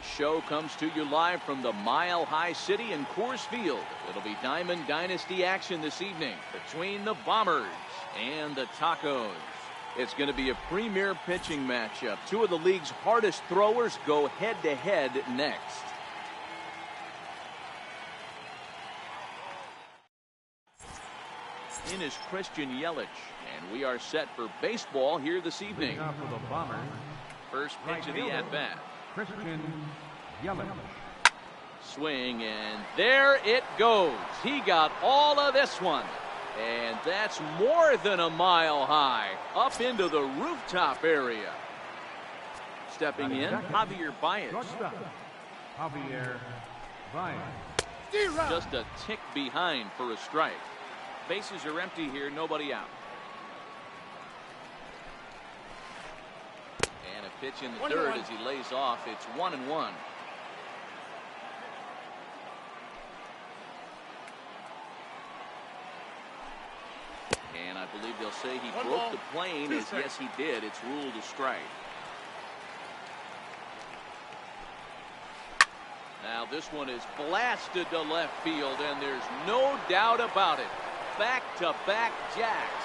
show comes to you live from the Mile High City in Coors Field. It'll be Diamond Dynasty action this evening between the Bombers and the Tacos. It's going to be a premier pitching matchup. Two of the league's hardest throwers go head-to-head next. In is Christian Yelich, and we are set for baseball here this evening. For the Bombers, first pitch of the at-bat. Christian Yelich. Swing, and there it goes. He got all of this one. And that's more than a mile high. Up into the rooftop area. Stepping in, Javier Baez. Javier Baez. Just a tick behind for a strike. Bases are empty here, nobody out. And a pitch in the dirt as he lays off. It's 1-1. And I believe they'll say he broke the plane, as yes he did. It's ruled a strike. Now this one is blasted to left field, and there's no doubt about it. Back-to-back jacks.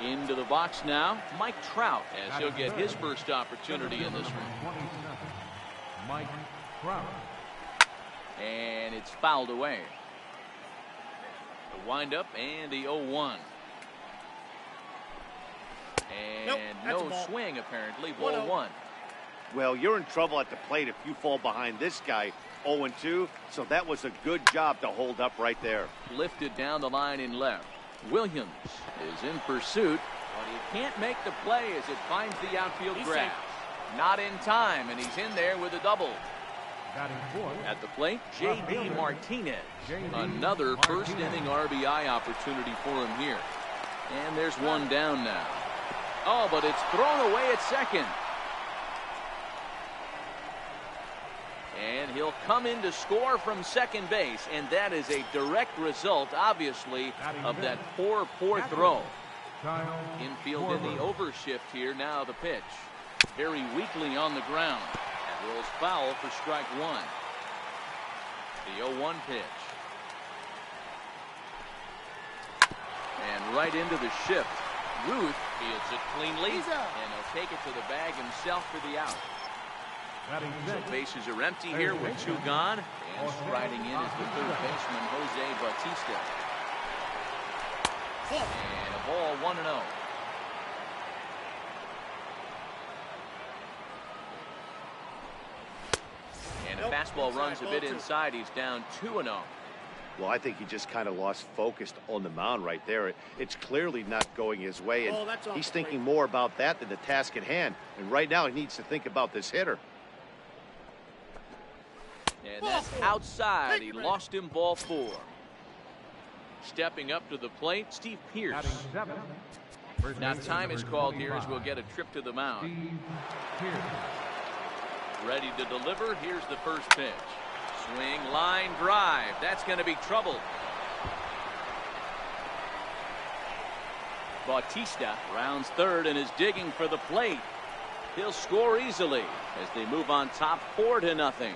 Into the box now, Mike Trout, as he'll get his first opportunity in this one. Mike Trout. And it's fouled away. The windup and the 0-1. And no swing, apparently. Ball 1. Well, you're in trouble at the plate if you fall behind this guy. 0-2, so that was a good job to hold up right there. Lifted down the line in left. Williams is in pursuit, but he can't make the play as it finds the outfield grass. Not in time, and he's in there with a double. At the plate, J.D. Martinez. Another first inning RBI opportunity for him here. And there's one down now. Oh, but it's thrown away at second. And he'll come in to score from second base, and that is a direct result, obviously, of that poor throw. Infield in the overshift here. Now the pitch. Very weakly on the ground. That rolls foul for strike 1. The 0-1 pitch. And right into the shift. Ruth fields it cleanly, and he'll take it to the bag himself for the out. So bases are empty here with 2 gone. And striding in is the third baseman, Jose Bautista. And a ball 1-0. And a fastball runs a bit inside. He's down 2-0. Well, I think he just kind of lost focus on the mound right there. It's clearly not going his way, and he's thinking more about that than the task at hand. And right now he needs to think about this hitter. And that's outside. He lost him, ball 4. Stepping up to the plate, Steve Pearce. Now time is called here as we'll get a trip to the mound. Ready to deliver. Here's the first pitch. Swing, line drive. That's going to be trouble. Bautista rounds third and is digging for the plate. He'll score easily as they move on top 4-0.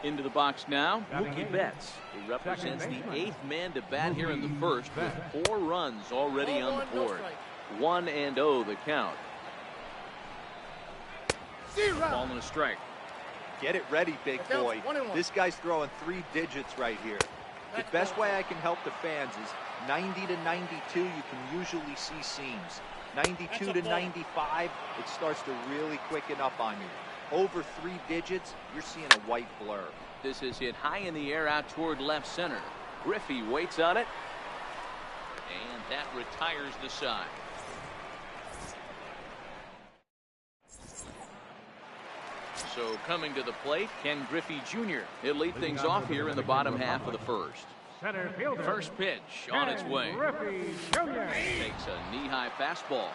Into the box now, Mookie Betts. He represents the 8th man to bat here in the first with 4 runs already on the board. 1-0 the count. Ball and a strike. Get it ready, big boy. This guy's throwing 3 digits right here. The best way I can help the fans is 90 to 92. You can usually see seams. 92 to 95, it starts to really quicken up on you. Over 3 digits, you're seeing a white blur. This is hit high in the air out toward left center. Griffey waits on it, and that retires the side. So coming to the plate, Ken Griffey Jr. He'll lead things off here in the bottom half of the first. First pitch on its way. Takes a knee-high fastball.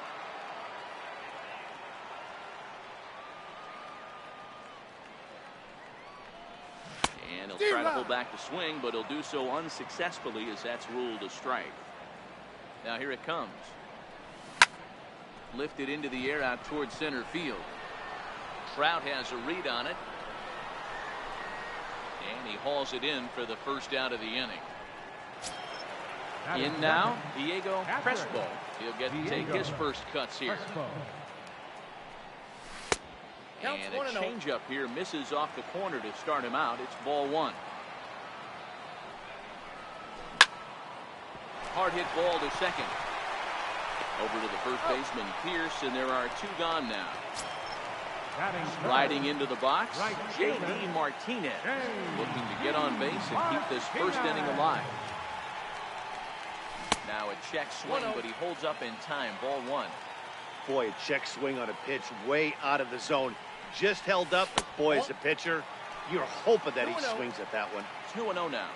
And he'll try to pull back the swing, but he'll do so unsuccessfully as that's ruled a strike. Now here it comes. lifted into the air out towards center field. Trout has a read on it. And he hauls it in for the first out of the inning. In now, Diego Crespo. He'll get to take his first cuts here. And a changeup here misses off the corner to start him out. It's ball one. Hard hit ball to second. Over to the first baseman, Pierce, and there are two gone now. Sliding into the box, J.D. Martinez, looking to get on base and keep this first inning alive. Now a check swing, but he holds up in time. Ball one. Boy, a check swing on a pitch way out of the zone. Just held up, but boy, as a pitcher, you're hoping that he swings at that one. 2-0 now.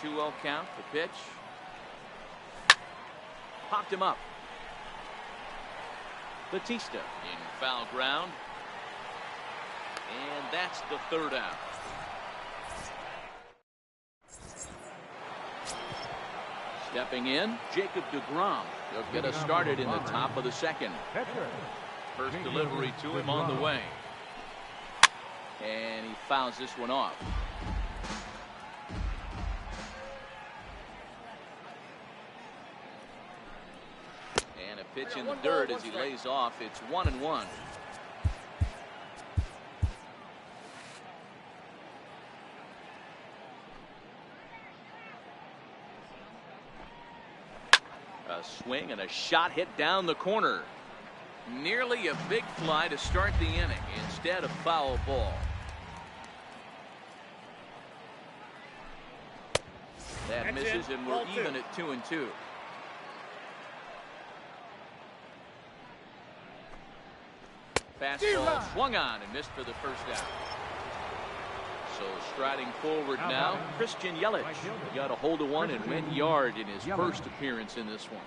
2-0 count, the pitch. Popped him up. Batista in foul ground. And that's the third out. Stepping in, Jacob deGrom. He'll get us started in the top of the second. First delivery to him on the way. And he fouls this one off. And a pitch in the dirt as he lays off. It's 1-1. A swing and a shot hit down the corner. Nearly a big fly to start the inning. Instead, a foul ball. That misses, and we're even at 2-2. Fastball swung on and missed for the first out. So striding forward now, Christian Yelich. He got a hold of one and went yard in his first appearance in this one.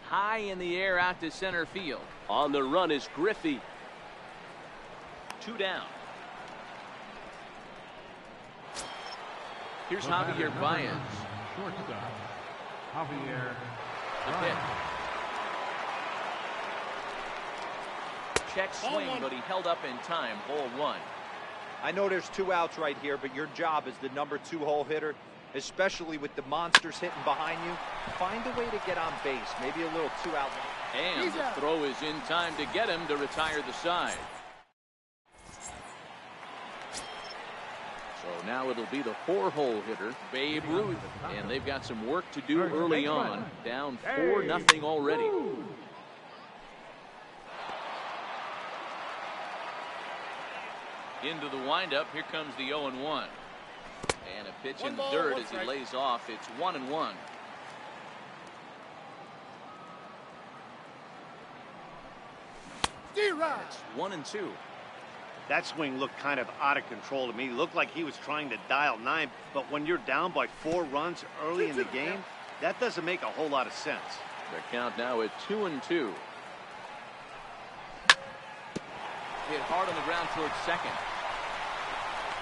High in the air out to center field. On the run is Griffey. 2 down. Here's Javier Baez. Shortstop, Javier The pitch. Check swing, but he held up in time. Ball one. I know there's 2 outs right here, but your job as the number 2 hole hitter, especially with the monsters hitting behind you, find a way to get on base. Maybe a little 2-out. And the throw is in time to get him to retire the side. So now it'll be the 4-hole hitter, Babe Ruth. And they've got some work to do early on. Down 4-0 already. Into the windup. Here comes the 0-1. And a pitch in the dirt as he lays off. It's 1-1. It's 1-2. That swing looked kind of out of control to me. It looked like he was trying to dial 9, but when you're down by 4 runs early in the game, that doesn't make a whole lot of sense. The count now at 2-2. Hit hard on the ground towards second.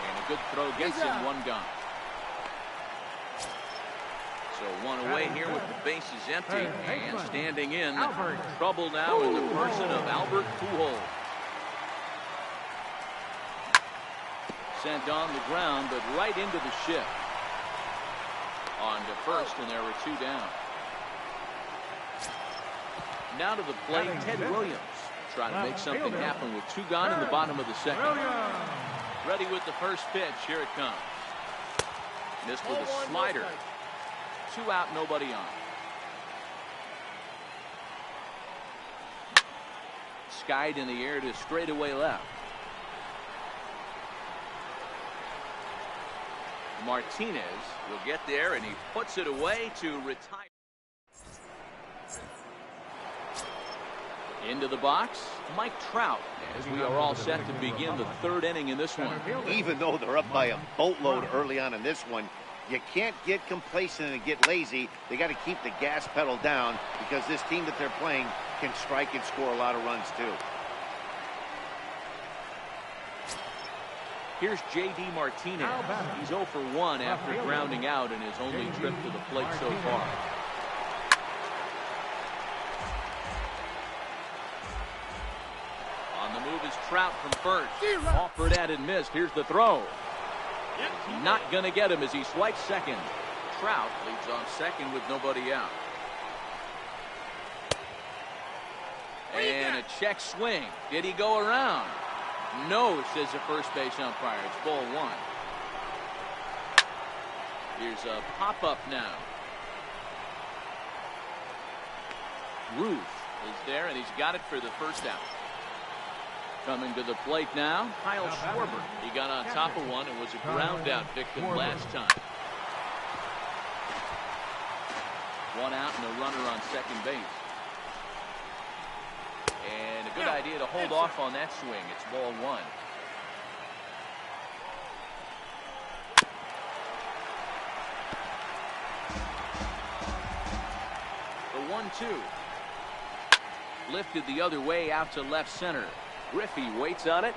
And a good throw gets him 1 gone. So 1 away here with the bases empty. And standing in, trouble now in the person of Albert Pujols. Sent on the ground, but right into the shift. On to first, and there were 2 down. Now to the plate, Ted Williams. Trying to make something happen with 2 gone in the bottom of the second. Ready with the first pitch. Here it comes. Missed with a slider. 2 out, nobody on. Skied in the air to straightaway left. Martinez will get there, and he puts it away to retire. Into the box, Mike Trout, as we are all set to begin the 3rd inning in this one. Even though they're up by a boatload early on in this one, you can't get complacent and get lazy. They got to keep the gas pedal down because this team that they're playing can strike and score a lot of runs too. Here's J.D. Martinez. He's 0 for 1 after grounding out in his only trip to the plate so far. Trout from first. Offered at and missed. Here's the throw. Not going to get him as he swipes second. Trout leads off second with nobody out. And a check swing. Did he go around? No, says the first base umpire. It's ball one. Here's a pop-up now. Ruth is there, and he's got it for the first out. Coming to the plate now, Kyle Schwarber. He got on top of one and was a ground out victim last time. One out and a runner on second base. And a good idea to hold off on that swing. It's ball one. The 1-2. Lifted the other way out to left center. Griffey waits on it.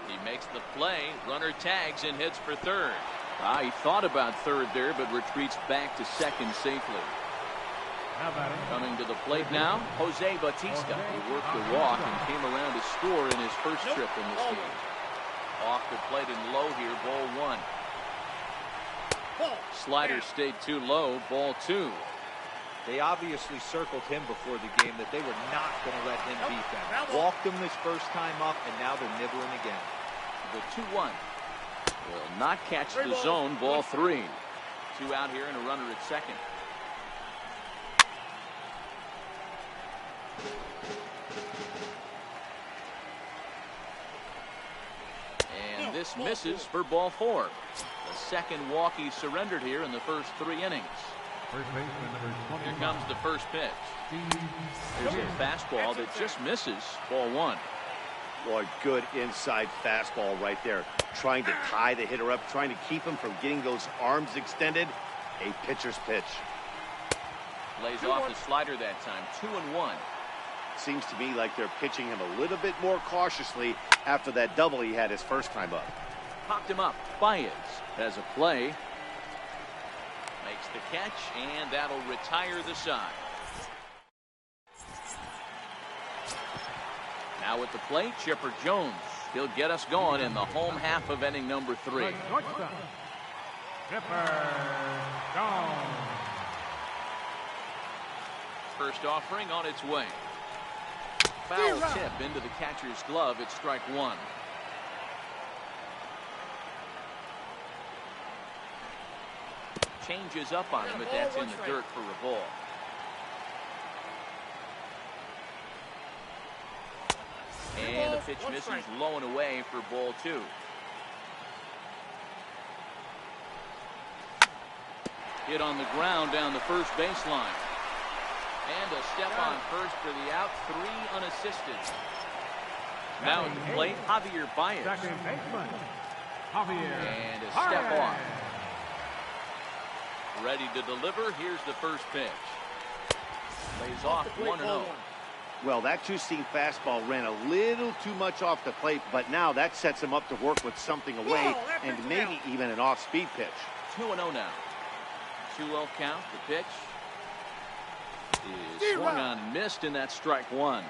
He makes the play. Runner tags and hits for third. He thought about third there, but retreats back to second safely. Coming to the plate now, Jose Bautista. He worked the walk and came around to score in his first trip in this game. Off the plate and low here, ball one. Slider stayed too low, ball two. They obviously circled him before the game that they were not going to let him beat them. Walked him this first time up, and now they're nibbling again. The 2-1 will not catch the zone, ball three. Two out here and a runner at second. And this misses for ball four. The second walk he surrendered here in the first 3 innings. Here comes the first pitch. There's a fastball that just misses, ball one. Boy, good inside fastball right there. Trying to tie the hitter up, trying to keep him from getting those arms extended. A pitcher's pitch. Lays off the slider that time, 2-1. Seems to me like they're pitching him a little bit more cautiously after that double he had his first time up. Popped him up. Baez has a play. Makes the catch, and that'll retire the side. Now at the plate, Chipper Jones. He'll get us going in the home half of inning number 3. Chipper Jones. First offering on its way. Foul tip into the catcher's glove. It's strike one. Changes up on him, but that's in the dirt for a ball. And the pitch misses low and away for ball two. Hit on the ground down the first baseline. And a step on first for the out, 3 unassisted. Now at the plate, Javier Baez. Second baseman, Javier. And a step off. Ready to deliver. Here's the first pitch. Lays off 1-0. Well, that two-seam fastball ran a little too much off the plate, but now that sets him up to work with something away and maybe even an off-speed pitch. 2-0 now. 2-0 count. The pitch is swung on and missed, and that's strike one.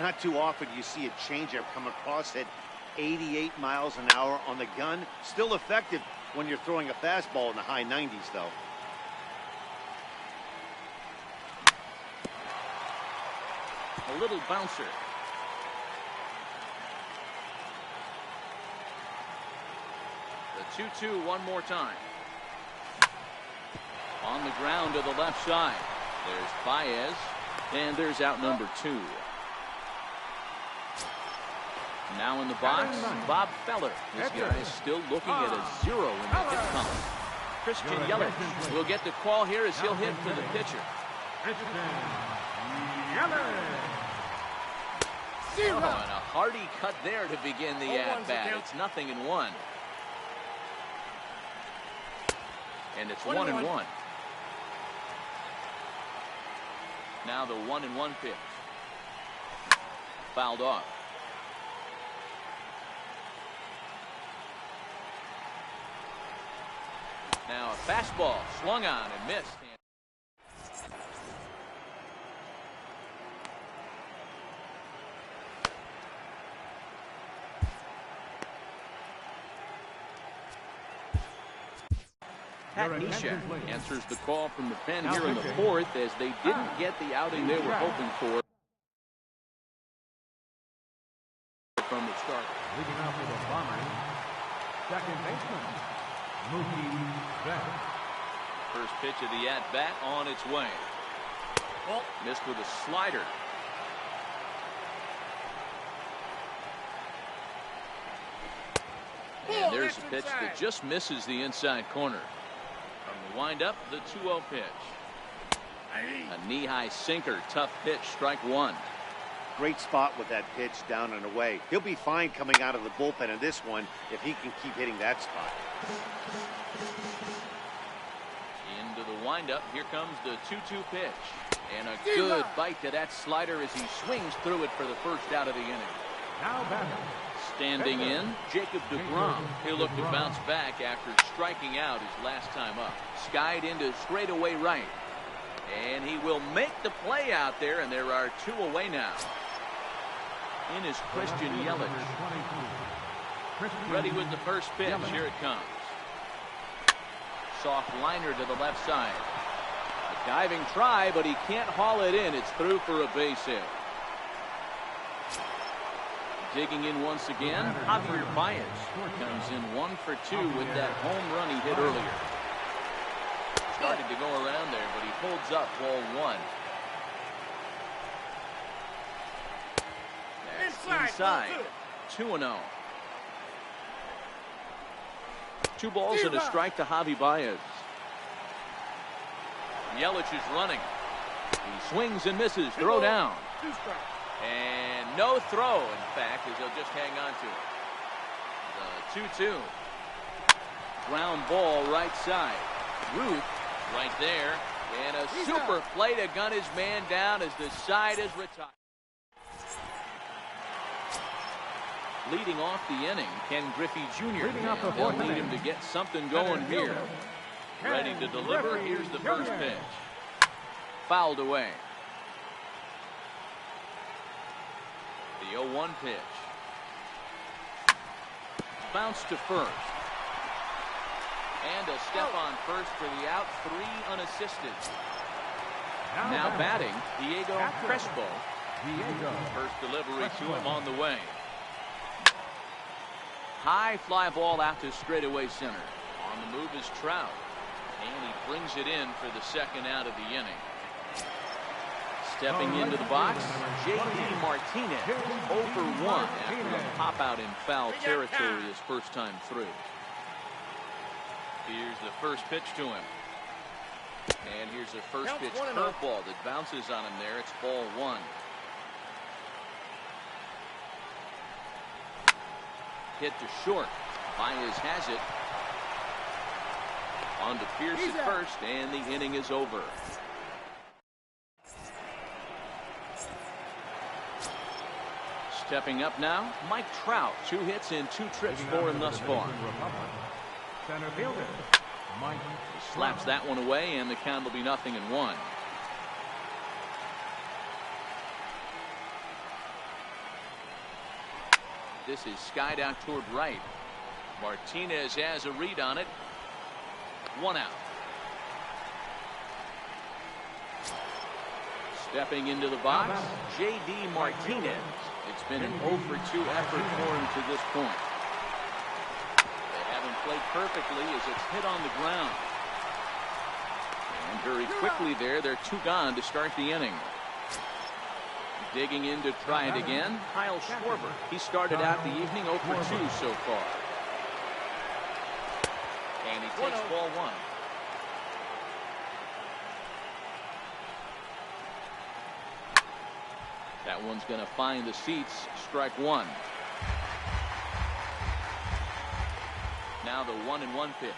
Not too often you see a changeup come across at 88 miles an hour on the gun. Still effective when you're throwing a fastball in the high 90s, though. A little bouncer. The 2-2 one more time. On the ground to the left side. There's Baez, and there's out number 2. Now in the box, Bob Feller. This guy is still looking at a 0 in the hit column. Christian Yelich will get the call here as he'll hit for the pitcher. Oh, and a hearty cut there to begin the at-bat. It's 0-1. And it's 1-1. Now the 1-1 pitch. Fouled off. Now a fastball swung on and missed. Pat Nisha answers the call from the pen here in the fourth as they didn't get the outing they were hoping for from the start. Leading off with the Bombers, second baseman, Mookie Betts. First pitch of the at-bat on its way. Missed with a slider. And there's a pitch that just misses the inside corner. From the windup, the 2-0 pitch. A knee-high sinker, tough pitch, strike one. Great spot with that pitch down and away. He'll be fine coming out of the bullpen in this one if he can keep hitting that spot. Into the windup, here comes the 2-2 pitch. And a good bite to that slider as he swings through it for the first out of the inning. Now batting. Standing in, Jacob deGrom. He'll look to bounce back after striking out his last time up. Skied into straightaway right. And he will make the play out there, and there are two away now. In is Christian Yelich. Ready with the first pitch. Here it comes. Soft liner to the left side. A diving try, but he can't haul it in. It's through for a base hit. Digging in once again, Javier Baez comes in 1 for 2 with that home run he hit earlier. Started to go around there, but he holds up ball one. That's inside. 2-0. 2 balls and a strike to Javi Baez. Yelich is running. He swings and misses. Throw down. And no throw, in fact, as he'll just hang on to it. The 2-2. Ground ball right side. Ruth right there. And a super play to gun his man down as the side is retired. Leading off the inning, Ken Griffey Jr. They'll need him to get something going here. Ready to deliver. Here's the first pitch. Fouled away. The 0-1 pitch. Bounce to first. And a step on first for the out. 3 unassisted. Now batting, Diego Crespo. First delivery to him on the way. High fly ball out to straightaway center. On the move is Trout. And he brings it in for the second out of the inning. Stepping into the box, J.D. Martinez, 0 for 1 after a pop out in foul territory his first time through. Here's the first pitch to him. And here's a first pitch curveball that bounces on him there. It's ball one. Hit to short. Baez has it. On to Pierce at first, and the inning is over. Stepping up now, Mike Trout. 2 hits in 2 trips for him thus far. Center fielder, Mike Slaps that one away, and the count will be 0-1. This is skied out toward right. Martinez has a read on it. 1 out. Stepping into the box, J.D. Martinez. It's been an 0 for 2 effort for him to this point. They haven't played perfectly as it's hit on the ground. And very quickly there, they're 2 gone to start the inning. Digging in to try it again, Kyle Schwarber. He started out the evening 0 for 2 so far. And he takes ball one. That one's going to find the seats. Strike one. Now the 1-1 pitch.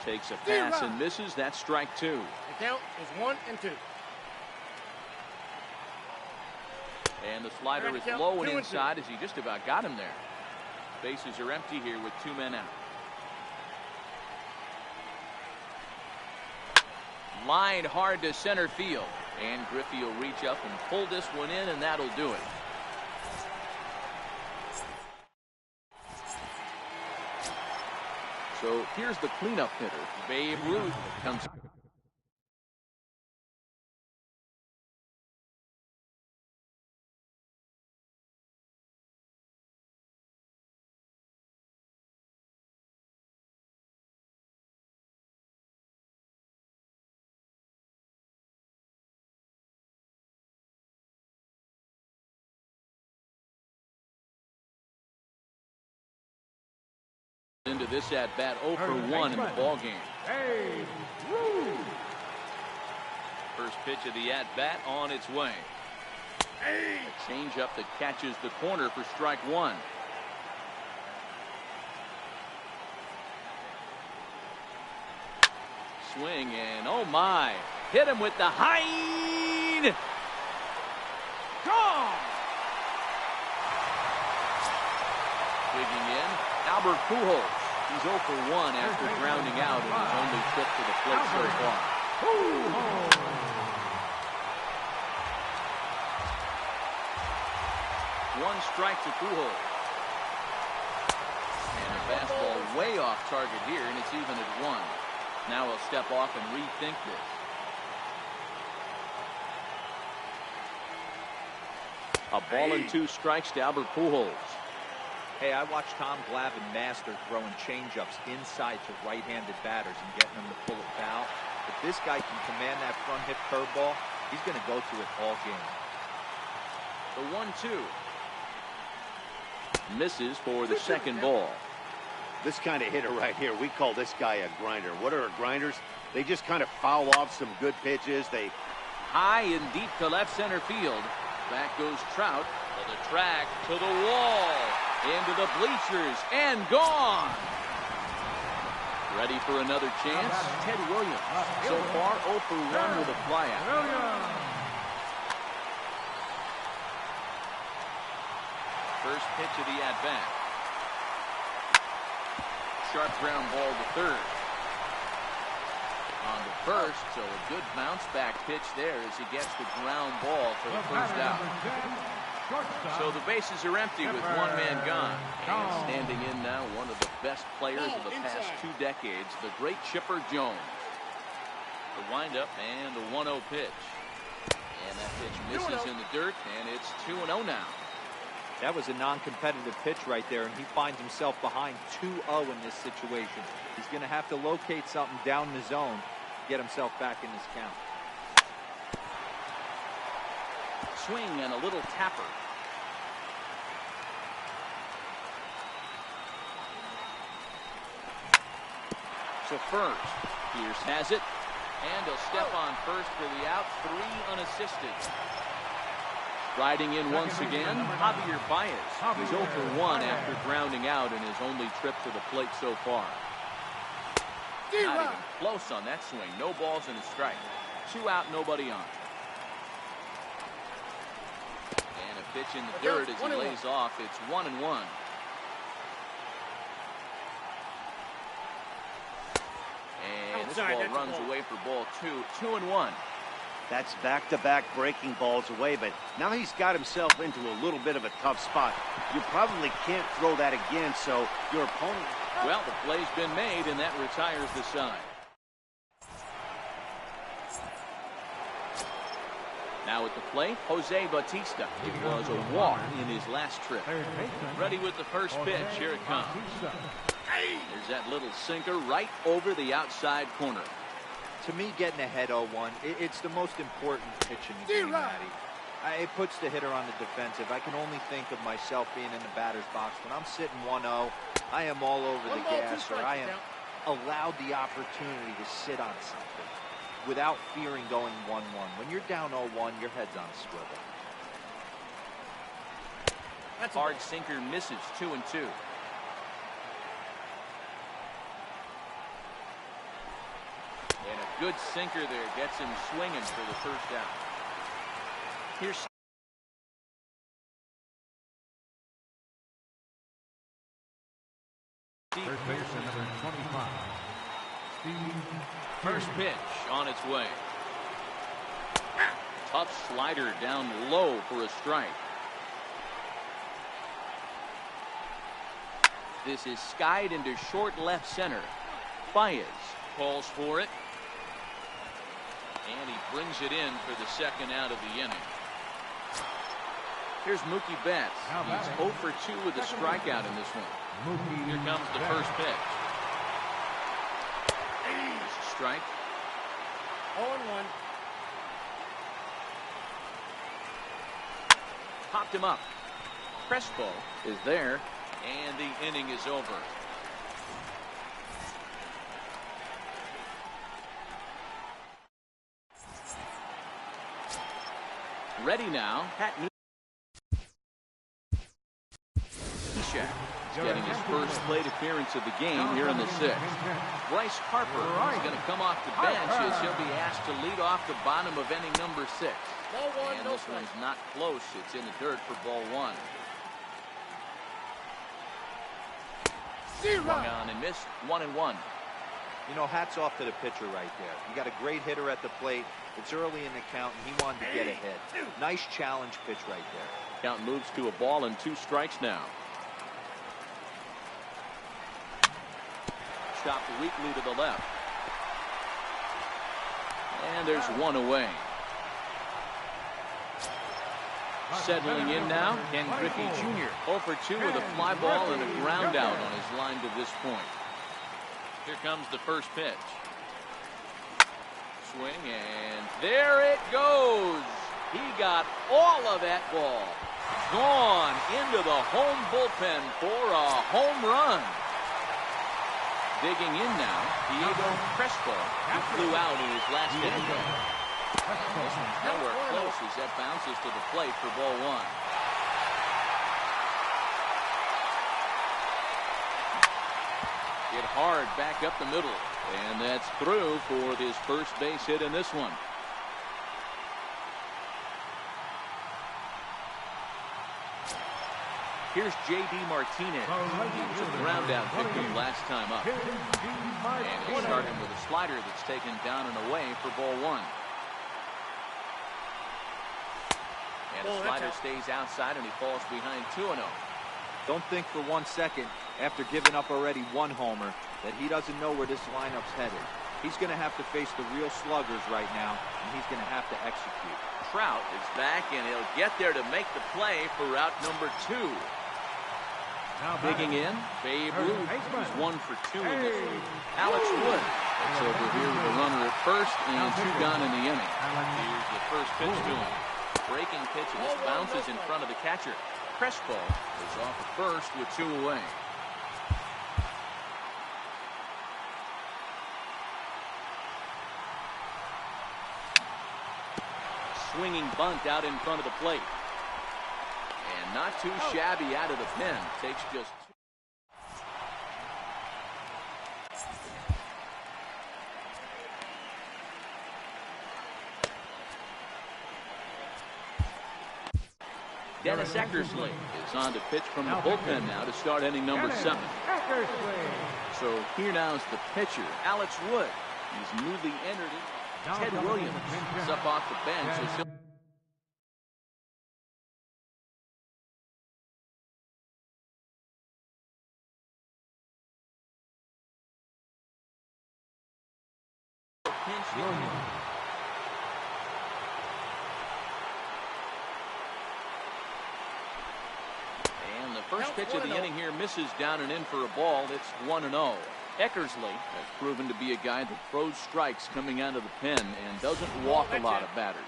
Takes a pass and misses. That's strike two. The count is 1 and 2. And the slider is low and inside as he just about got him there. Bases are empty here with 2 men out. Lined hard to center field. And Griffey will reach up and pull this one in, and that'll do it. So here's the cleanup hitter. Babe Ruth comes. Into this at bat, 0 for 1 in the ball game. First pitch of the at bat on its way. A changeup that catches the corner for strike 1. Swing and oh my! Hit him with the hide. Gone. Digging in, Albert Pujols. He's 0 for 1 after grounding out in his only trip to the plate so far. One strike to Pujols. And a fastball way off target here, and it's even at 1. Now he'll step off and rethink this. A ball and 2 strikes to Albert Pujols. Hey, I watched Tom Glavine master throwing changeups inside to right-handed batters and getting them to pull it foul. If this guy can command that front hip curveball, he's going to go to it all game. The 1-2. Misses for the second ball. This kind of hitter right here, we call this guy a grinder. What are grinders? They just kind of foul off some good pitches. They high and deep to left center field. Back goes Trout to the track, to the wall, into the bleachers, and gone. Ready for another chance? Ted Williams. So far, 0 for 1 with a flyout. First pitch of the at-bat. Sharp ground ball to third. On the first, so a good bounce back pitch there as he gets the ground ball for the first out. So the bases are empty with one man gone. And standing in now, one of the best players of the past 2 decades, the great Chipper Jones. The windup and the 1-0 pitch. And that pitch misses in the dirt, and it's 2-0 now. That was a non-competitive pitch right there, and he finds himself behind 2-0 in this situation. He's going to have to locate something down the zone to get himself back in this count. Swing and a little tapper. So first, Pierce has it, and he'll step on first for the out, 3 unassisted. Riding in once again, Javier Baez. He's 0 for 1 after grounding out in his only trip to the plate so far. Not even close on that swing. No balls and a strike. 2 out, nobody on. And a pitch in the dirt as he lays off. It's 1-1. And this ball runs away for ball 2. 2-1. That's back-to-back breaking balls away, but now he's got himself into a little bit of a tough spot. You probably can't throw that again, so your opponent... Well, the play's been made, and that retires the side. Now at the plate, Jose Bautista. It was a walk in his last trip. Ready with the first pitch. Here it comes. There's that little sinker right over the outside corner. To me, getting ahead 0-1, it's the most important pitch in the game, Matty. It puts the hitter on the defensive. I can only think of myself being in the batter's box. When I'm sitting 1-0, I am all over the gas, or I am allowed the opportunity to sit on something without fearing going 1-1. When you're down 0-1, your head's on a swivel. Hard sinker misses. 2-2. And a good sinker there gets him swinging for the first out. Here's First baseman, number 25. first pitch on its way. Tough slider down low for a strike. This is skied into short left center. Payaso calls for it. And he brings it in for the second out of the inning. Here's Mookie Betts. He's 0 for 2 with a strikeout in this one. Here comes the first pitch. Strike. 0-1. Popped him up. Crespo is there, and the inning is over. Ready now. Pat Neshek is getting his first plate appearance of the game here in the sixth. Bryce Harper is going to come off the bench as he'll be asked to lead off the bottom of inning number 6. Ball one, And no this strike. one's not close. It's in the dirt for ball 1. Swung on and missed. 1-1. You know, hats off to the pitcher right there. You got a great hitter at the plate. It's early in the count, and he wanted to get ahead. Nice challenge pitch right there. Count moves to a ball and 2 strikes now. Chopped weakly to the left. And there's 1 away. Settling in now, Ken Griffey Jr. 0 for 2 with a fly ball and a ground out on his line to this point. Here comes the first pitch. Swing, and there it goes. He got all of that ball. Gone into the home bullpen for a home run. Digging in now, Diego Crespo, who flew out in his last inning. Nowhere close as that bounces to the plate for ball 1. Hit hard back up the middle, and that's through for his first base hit in this one. Here's J.D. Martinez. He was a ground out victim last time up. And he'll start him with a slider that's taken down and away for ball 1. And the slider stays outside, and he falls behind 2-0. Don't think for 1 second, after giving up already 1 homer, that he doesn't know where this lineup's headed. He's going to have to face the real sluggers right now, and he's going to have to execute. Trout is back, and he'll get there to make the play for route number 2. Digging in, Babe Ruth. He's 1 for 2 in this one. Alex Wood is over here with a runner at first and 2 gone in the inning. Here's the first pitch to him. Breaking pitch, and this bounces in front of the catcher. Crespo is off at first with 2 away. Swinging bunt out in front of the plate. And not too shabby out of the pen. Takes just 2. Dennis Eckersley is on to pitch from the bullpen now to start inning number 7. So here now is the pitcher, Alex Wood. He's newly entered in. Ted Williams is up off the bench as he'll pinch hit. And the first pitch of the inning here misses down and in for a ball. It's 1-0. Eckersley has proven to be a guy that throws strikes coming out of the pen and doesn't walk a lot of batters.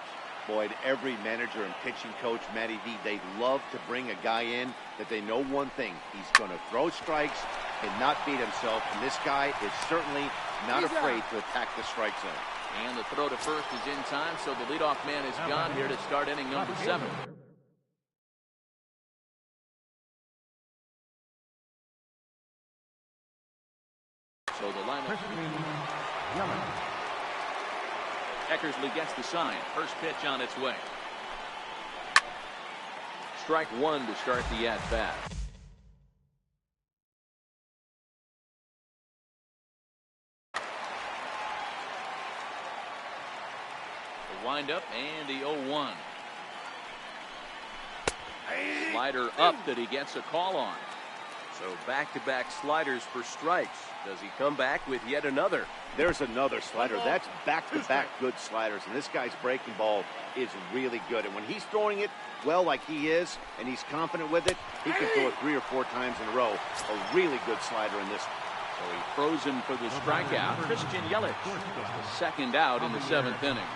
Boyd, every manager and pitching coach, Matty V, they love to bring a guy in that they know one thing. He's going to throw strikes and not beat himself. And this guy is certainly not afraid to attack the strike zone. And the throw to first is in time, so the leadoff man is gone here to start inning number 7. So the lineup. Eckersley gets the sign. First pitch on its way. Strike 1 to start the at-bat. The windup and the 0-1. Slider up that he gets a call on. So back-to-back sliders for strikes. Does he come back with yet another? There's another slider. That's back-to-back good sliders, and this guy's breaking ball is really good. And when he's throwing it well like he is, and he's confident with it, he can throw it 3 or 4 times in a row. A really good slider in this one. So he throws him for the strikeout. Christian Yelich, the second out in the 7th inning.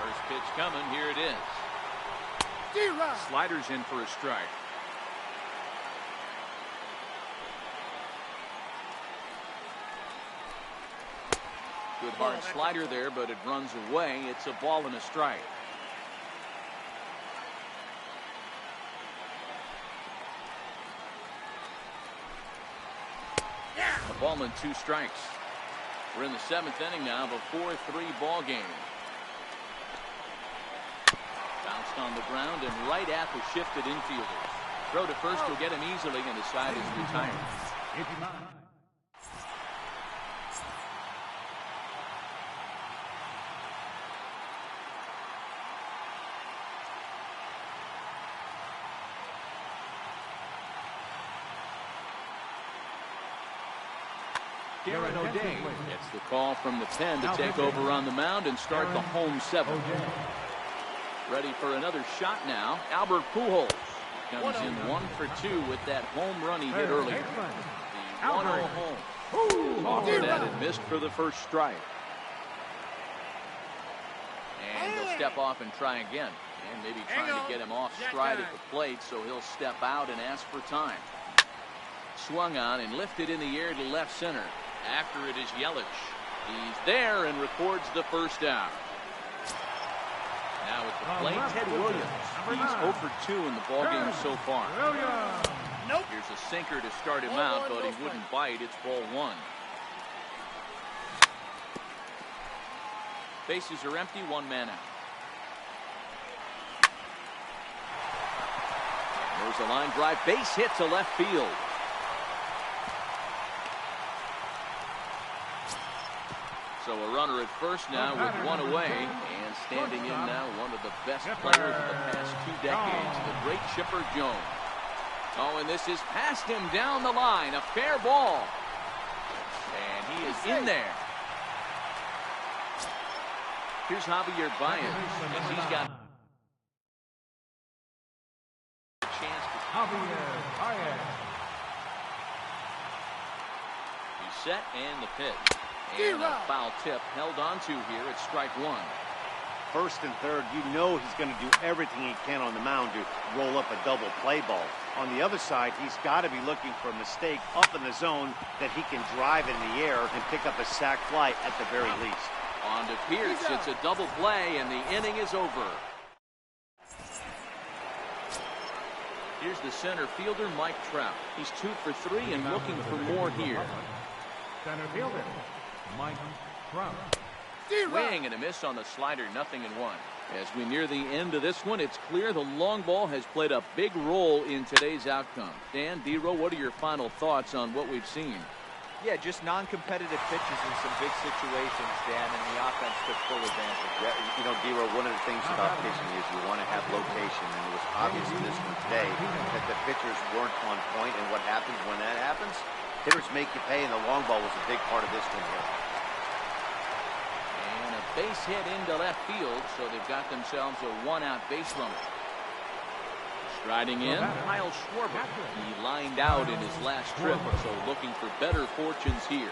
First pitch coming. Here it is. Sliders in for a strike. Good hard slider there, but it runs away. It's a ball and a strike. A ball and 2 strikes. We're in the 7th inning now of a 4-3 ball game. Bounced on the ground and right at the shifted infielders. Throw to first will get him easily, and the side is retired. Gets the call from the pen to take over on the mound and start the home 7th. Ready for another shot now. Albert Pujols comes in 1 for 2 with that home run he hit earlier. The 1-0 home. Offered that and missed for the first strike. And he'll step off and try again. And maybe trying to get him off stride at the plate, so he'll step out and ask for time. Swung on and lifted in the air to left center. After it is Yelich. He's there and records the first out. Now at the plate, Ted Williams. He's 0 for 2 in the ballgame so far. Here's a sinker to start him out, but he wouldn't bite. It's ball 1. Bases are empty, 1 man out. There's a line drive, base hit to left field. So a runner at first now with 1 away, and standing in now one of the best players of the past 2 decades, the great Chipper Jones. Oh, and this is past him down the line, a fair ball. And he is in there. Here's Javier Baez, and he's got a chance to he's set and the pitch. And a foul tip held onto here at strike 1. First and third, you know he's going to do everything he can on the mound to roll up a double play ball. On the other side, he's got to be looking for a mistake up in the zone that he can drive in the air and pick up a sac fly at the very least. On to Pierce. It's a double play, and the inning is over. Here's the center fielder, Mike Trout. He's 2 for 3 and looking for more here. Center fielder, Mike Trout. Swing and a miss on the slider, 0-1. As we near the end of this one, it's clear the long ball has played a big role in today's outcome. Dan, D-Row, what are your final thoughts on what we've seen? Yeah, just non-competitive pitches in some big situations, Dan, and the offense took full advantage. Yeah, you know, D-Row, one of the things about pitching is you want to have location, and it was obvious in this one today that the pitchers weren't on point, and what happens when that happens? Hitters make you pay, and the long ball was a big part of this one here. And a base hit into left field, so they've got themselves a 1-out base runner. Striding in, Kyle Schwarber. He lined out in his last trip, so looking for better fortunes here.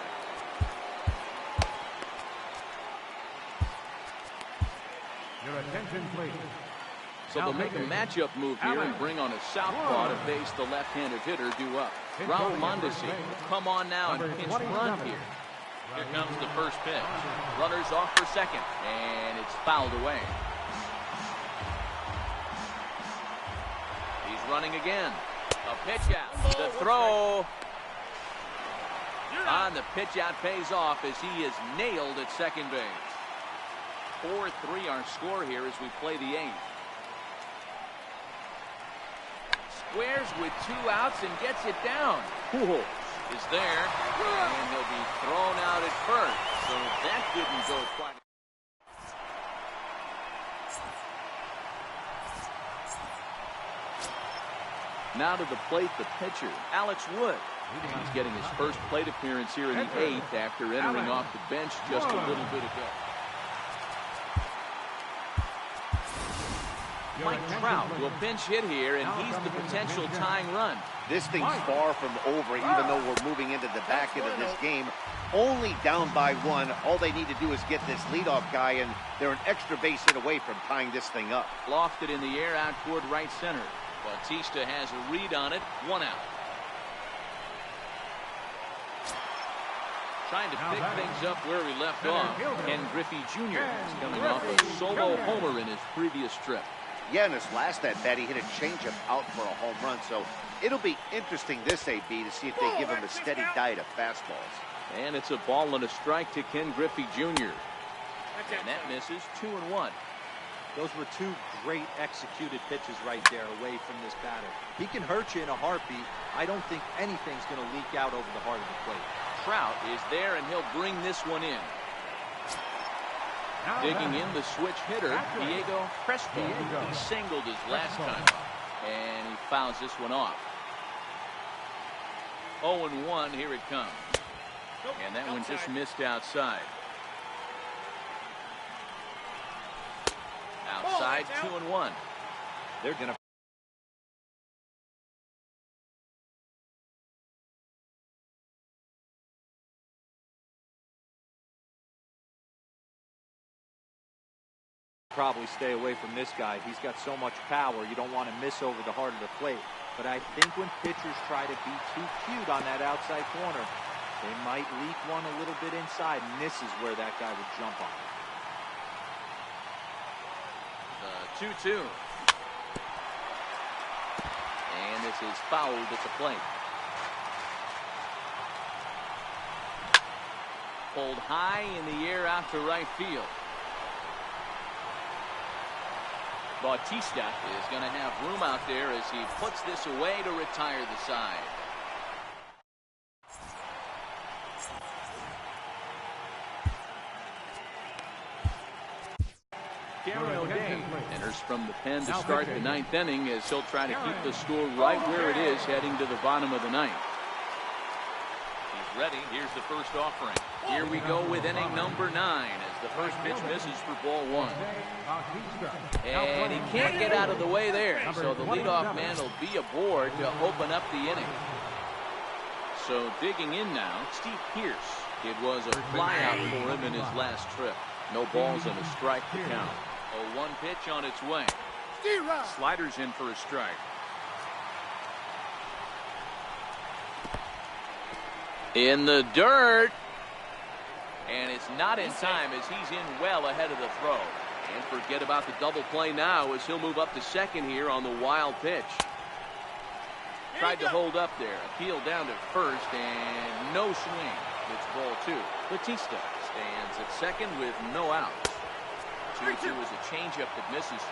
Your attention, please. So they'll make a matchup move here and bring on a southpaw to face the left-handed hitter due up. Raul Mondesi will come on now and pinch run here. Here comes the first pitch. Runners off for second, and it's fouled away. He's running again. A pitch out. The throw. On the pitch out pays off as he is nailed at second base. 4-3 our score here as we play the 8th. Squares with 2 outs and gets it down. Pujols is there, and he'll be thrown out at first. So that didn't go quite. Now to the plate, the pitcher, Alex Wood. He's getting his first plate appearance here in the 8th after entering off the bench just a little bit ago. Mike Trout will pinch hit here, and he's the potential tying run. This thing's far from over, even though we're moving into the back end of this game. Only down by 1. All they need to do is get this leadoff guy, and they're an extra base hit away from tying this thing up. Lofted in the air out toward right center. Bautista has a read on it. 1 out. Trying to pick things up where he left off. Ken Griffey Jr. is coming off a solo homer in his previous trip. Yeah, in his last at-bat, he hit a changeup out for a home run, so it'll be interesting this AB to see if they give him a steady diet of fastballs. And it's a ball and a strike to Ken Griffey Jr. And that misses. 2-1. Those were 2 great executed pitches right there away from this batter. He can hurt you in a heartbeat. I don't think anything's going to leak out over the heart of the plate. Trout is there, and he'll bring this one in. Digging in the switch hitter, Diego Crespo. He singled his last time up, and he fouls this one off. 0-1, here it comes. And that one just missed outside. Outside, 2-1. They're going to probably stay away from this guy. He's got so much power. You don't want to miss over the heart of the plate. But I think when pitchers try to be too cute on that outside corner, they might leak one a little bit inside, and this is where that guy would jump on. 2-2. And this is fouled at the plate. Pulled high in the air out to right field. Bautista is going to have room out there as he puts this away to retire the side. Enters from the pen to start the 9th inning as he'll try to keep the score right where it is heading to the bottom of the 9th. He's ready. Here's the first offering. Here we go with inning number 9 as the first pitch misses for ball 1. And he can't get out of the way there, so the leadoff man will be aboard to open up the inning. So digging in now, Steve Pearce. It was a flyout for him in his last trip. No balls and a strike to count. A 1 pitch on its way. Sliders in for a strike. In the dirt. And it's not in time as he's in well ahead of the throw. And forget about the double play now as he'll move up to second here on the wild pitch. Tried to hold up there. Appeal down to first and no swing. It's ball 2. Bautista stands at second with no outs. 2-2 is a changeup that misses.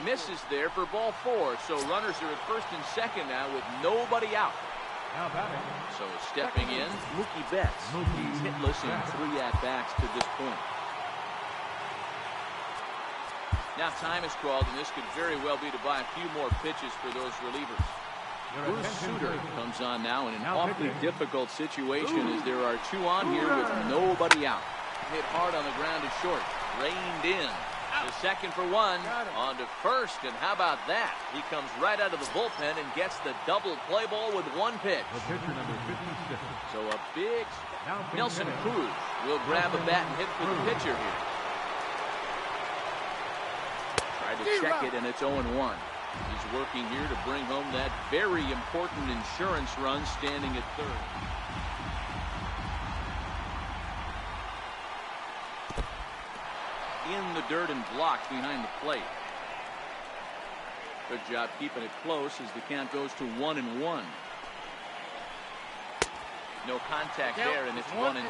Misses there for ball 4, so runners are at first and second now with nobody out. So stepping in, Mookie Betts. He's hitless in 3 at-bats to this point. Now time is called, and this could very well be to buy a few more pitches for those relievers. Bruce Sutter comes on now in an awfully difficult situation as there are 2 on here with nobody out. Hit hard on the ground to short. Reined in. To second for 1, on to first, and how about that? He comes right out of the bullpen and gets the double play ball with 1 pitch. So a big Nelson Cruz will grab a bat and hit for the pitcher here. Try to check it, and it's 0-1. He's working here to bring home that very important insurance run, standing at third. In the dirt and blocked behind the plate. Good job keeping it close as the count goes to 1-1. No contact there, and it's 1-2.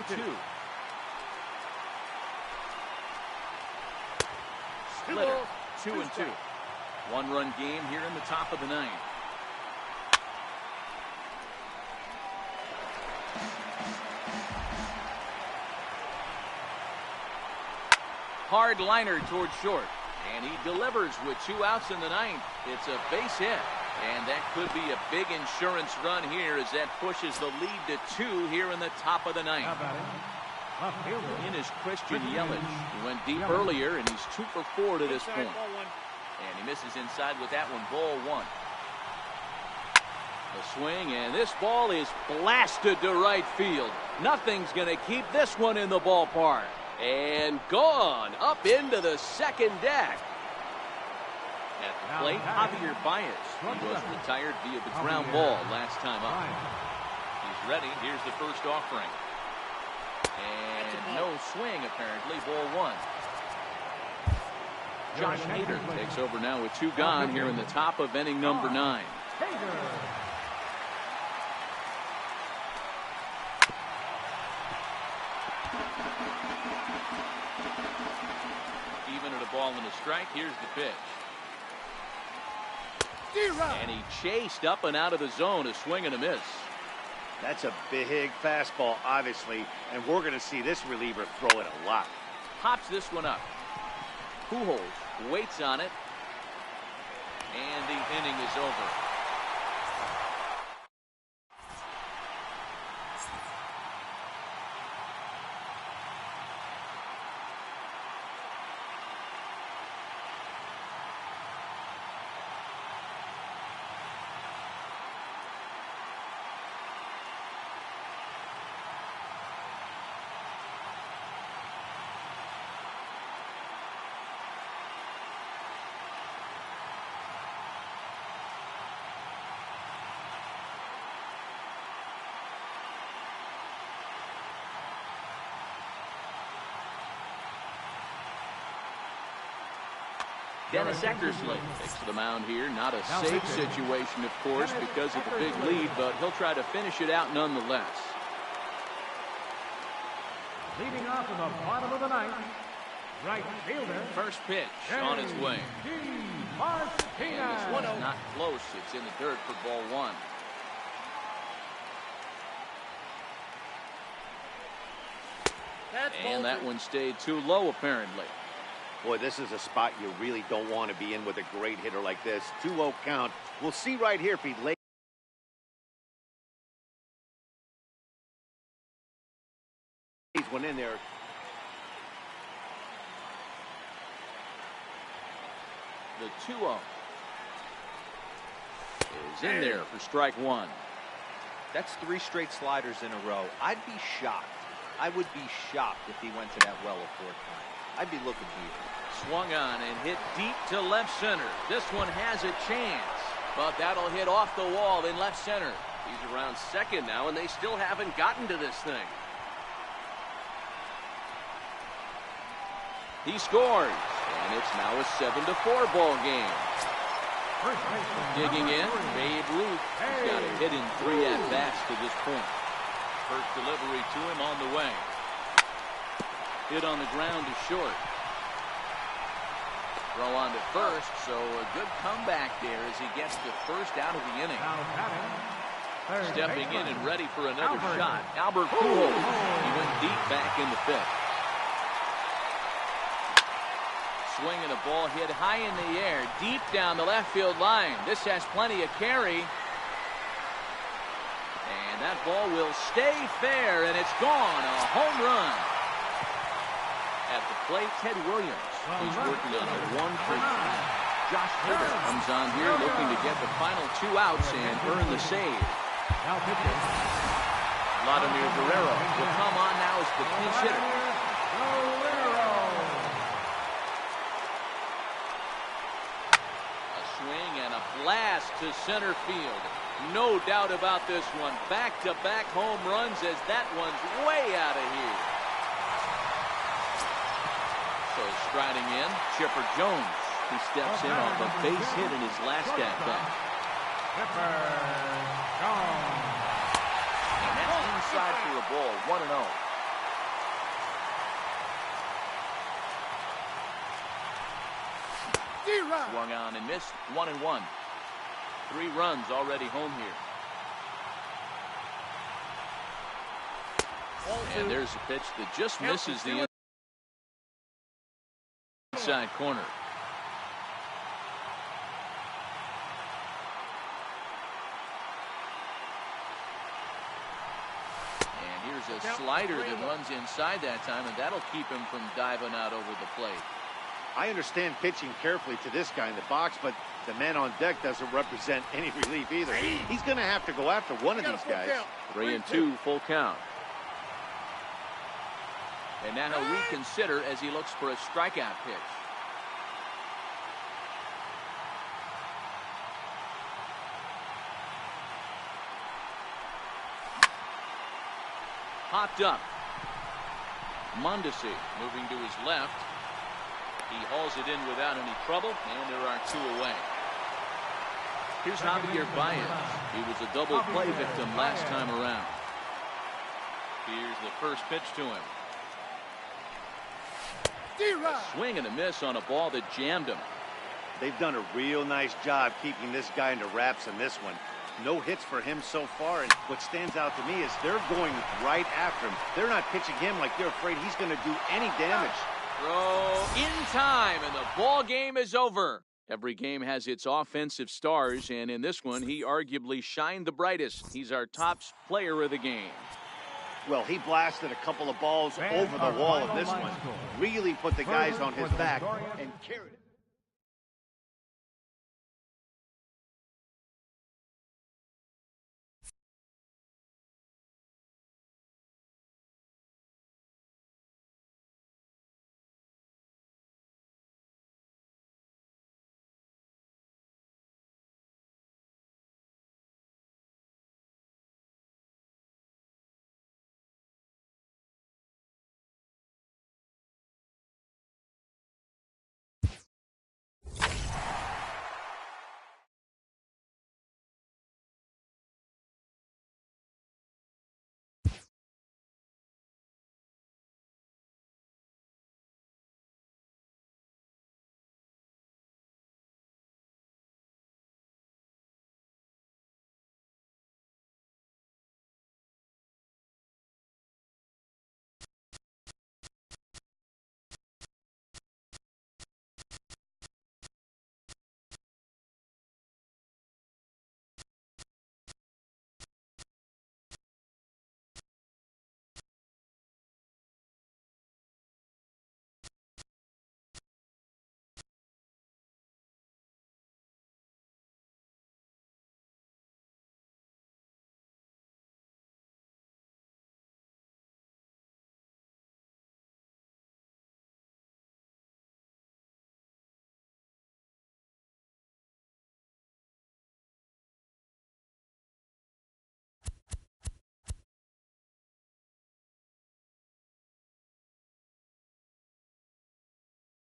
Splitter, 2-2. One-run game here in the top of the ninth. Hard liner towards short, and he delivers with 2 outs in the ninth. It's a base hit, and that could be a big insurance run here as that pushes the lead to 2 here in the top of the ninth. In is Christian Yelich. He went deep earlier, and he's 2 for 4 to this point. And he misses inside with that one, ball 1. A swing, and this ball is blasted to right field. Nothing's going to keep this one in the ballpark. And gone up into the second deck. At the plate, Javier Baez. He was retired via the ground ball last time up. He's ready. Here's the first offering. And no swing, apparently. Ball 1. Josh Hader takes over now with 2 gone here in the top of inning number 9. Even at a ball and a strike, here's the pitch. And he chased up and out of the zone, a swing and a miss. That's a big fastball, obviously, and we're going to see this reliever throw it a lot. Pops this one up. Pujols waits on it, and the inning is over. Dennis Eckersley takes to the mound here. Not a safe situation, of course, because of the big lead, but he'll try to finish it out nonetheless. Leading off in the bottom of the ninth, right fielder. First pitch on its way. And this one's not close. It's in the dirt for ball 1. And that one stayed too low, apparently. Boy, this is a spot you really don't want to be in with a great hitter like this. 2-0 count. We'll see right here if he lays one in there. The 2-0 is in there for strike 1. That's 3 straight sliders in a row. I'd be shocked. I would be shocked if he went to that well a 4th time. I'd be looking here. Swung on and hit deep to left center. This one has a chance, but that'll hit off the wall in left center. He's around second now, and they still haven't gotten to this thing. He scores, and it's now a 7-4 ball game. Digging in, Babe Ruth. He's got a hit in 3 at-bats to this point. First delivery to him on the way. Hit on the ground to short. Throw on to first, so a good comeback there as he gets the first out of the inning. Stepping in and ready for another shot, Albert Pujols. He went deep back in the 5th. Swinging a ball hit high in the air, deep down the left field line. This has plenty of carry. And that ball will stay fair, and it's gone. A home run. At the plate, Ted Williams. He's working on a 1-for-3. Josh Hader comes on here looking to get the final 2 outs and earn the save. Vladimir Guerrero will come on now as the pinch hitter. A swing and a blast to center field. No doubt about this one. Back-to-back home runs as that one's way out of here. So striding in, Chipper Jones. He steps in off a base hit in his last at-bat. And that's inside for a ball, 1-0. Swung on and missed, 1-1. 3 runs already home here. And there's a pitch that just misses the inside corner. And here's a slider that runs inside that time, and that'll keep him from diving out over the plate. I understand pitching carefully to this guy in the box, but the man on deck doesn't represent any relief either. He's going to have to go after one of these guys. 3-2, full count. And now he'll reconsider as he looks for a strikeout pitch. Popped up. Mondesi moving to his left. He hauls it in without any trouble, and there are 2 away. Here's Javier Baez. He was a double play victim last time around. Here's the first pitch to him. A swing and a miss on a ball that jammed him. They've done a real nice job keeping this guy into wraps in this one. No hits for him so far, and what stands out to me is they're going right after him. They're not pitching him like they're afraid he's going to do any damage. Throw in time, and the ball game is over. Every game has its offensive stars, and in this one, he arguably shined the brightest. He's our top player of the game. Well, he blasted a couple of balls over the wall in this one. Really put the guys on his back and carried it.